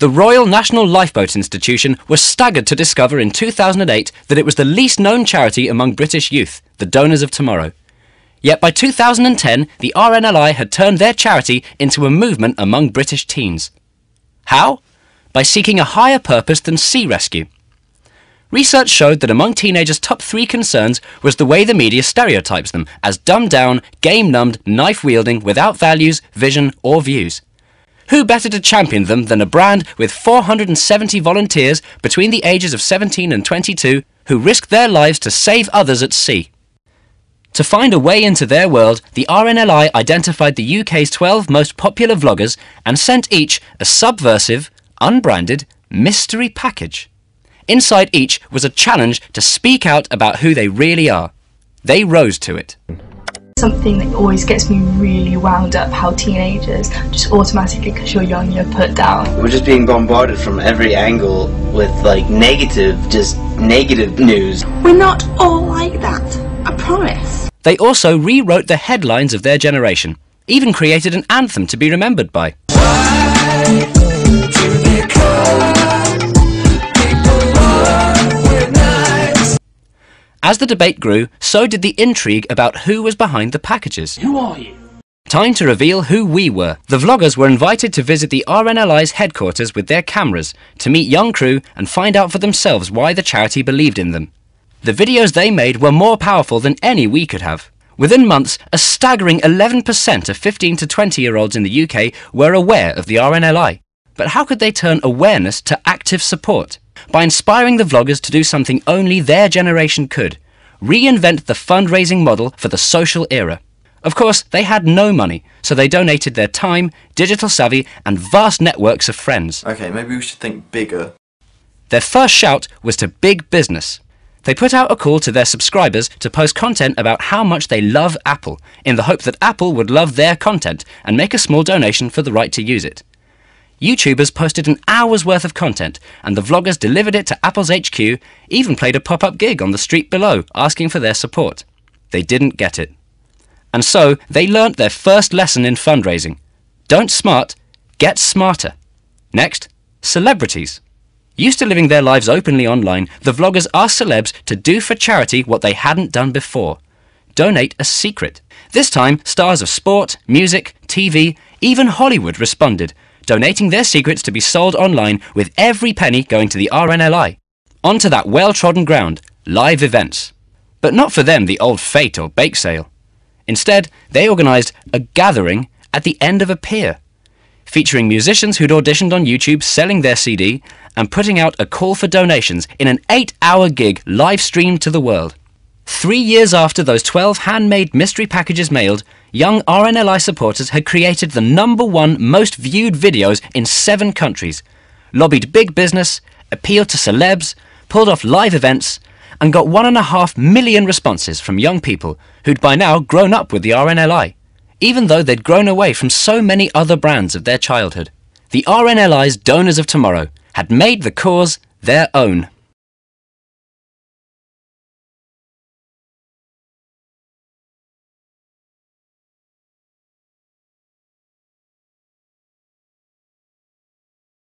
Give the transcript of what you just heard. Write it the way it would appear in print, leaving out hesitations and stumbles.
The Royal National Lifeboat Institution was staggered to discover in 2008 that it was the least known charity among British youth, the donors of tomorrow. Yet by 2010, the RNLI had turned their charity into a movement among British teens. How? By seeking a higher purpose than sea rescue. Research showed that among teenagers' top 3 concerns was the way the media stereotypes them as dumbed down, game-numbed, knife-wielding, without values, vision or views. Who better to champion them than a brand with 470 volunteers between the ages of 17 and 22 who risked their lives to save others at sea? To find a way into their world, the RNLI identified the UK's 12 most popular vloggers and sent each a subversive, unbranded, mystery package. Inside each was a challenge to speak out about who they really are. They rose to it. Something that always gets me really wound up, how teenagers just automatically, because you're young, you're put down. We're just being bombarded from every angle with like negative news. We're not all like that, I promise. They also rewrote the headlines of their generation, even created an anthem to be remembered by. As the debate grew, so did the intrigue about who was behind the packages. Who are you? Time to reveal who we were. The vloggers were invited to visit the RNLI's headquarters with their cameras to meet young crew and find out for themselves why the charity believed in them. The videos they made were more powerful than any we could have. Within months, a staggering 11% of 15 to 20-year-olds in the UK were aware of the RNLI. But how could they turn awareness to active support? By inspiring the vloggers to do something only their generation could, reinvent the fundraising model for the social era. Of course, they had no money, so they donated their time, digital savvy, and vast networks of friends. Okay, maybe we should think bigger. Their first shout was to big business. They put out a call to their subscribers to post content about how much they love Apple, in the hope that Apple would love their content and make a small donation for the right to use it. YouTubers posted an hour's worth of content, and the vloggers delivered it to Apple's HQ, even played a pop-up gig on the street below, asking for their support. They didn't get it. And so, they learnt their first lesson in fundraising. Don't smart, get smarter. Next, celebrities. Used to living their lives openly online, the vloggers asked celebs to do for charity what they hadn't done before. Donate a secret. This time, stars of sport, music, TV, even Hollywood responded, donating their secrets to be sold online with every penny going to the RNLI. Onto that well-trodden ground, live events. But not for them the old fete or bake sale. Instead, they organised a gathering at the end of a pier, featuring musicians who'd auditioned on YouTube selling their CD and putting out a call for donations in an 8-hour gig live-streamed to the world. 3 years after those 12 handmade mystery packages mailed, young RNLI supporters had created the #1 most viewed videos in 7 countries, lobbied big business, appealed to celebs, pulled off live events, and got 1.5 million responses from young people who'd by now grown up with the RNLI, even though they'd grown away from so many other brands of their childhood. The RNLI's Donors of Tomorrow had made the cause their own.